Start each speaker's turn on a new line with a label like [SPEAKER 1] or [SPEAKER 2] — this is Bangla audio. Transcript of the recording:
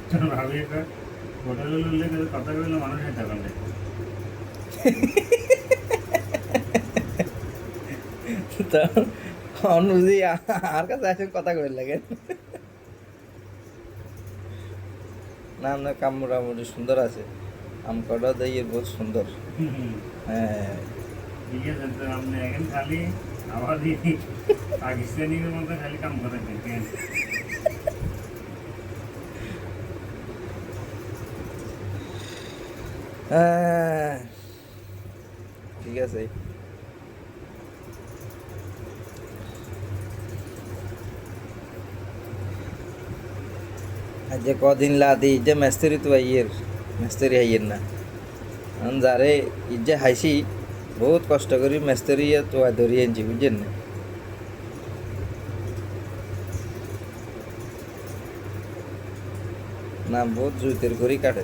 [SPEAKER 1] ভাবি একটা হোটেলে উল্লেখ কথা বললে মানুষ এটা বলে
[SPEAKER 2] তো অনুজি আর কাছে আসে কথা কই লাগে না আপনার কামড়ামুড়ি সুন্দর আছে আম কটা দিয়ে বহুত সুন্দর হ্যাঁ
[SPEAKER 1] ঠিক আছে তো আপনি এখন খালি আবার দিদি পাকিস্তানিদের মধ্যে খালি কাম করে দেখেন
[SPEAKER 2] হ্যাঁ, ঠিক আছে আজ যে কদিন লাদি যে মেস্তেরি তো আইয়ের মেস্তেরি আইয়ের না আমি যারে ইজ্জে হাইছি বহুত কষ্ট করি মেস্তেরি তো ধরি আনছি বুঝছেন না না বহুত জুইতের করি কাটে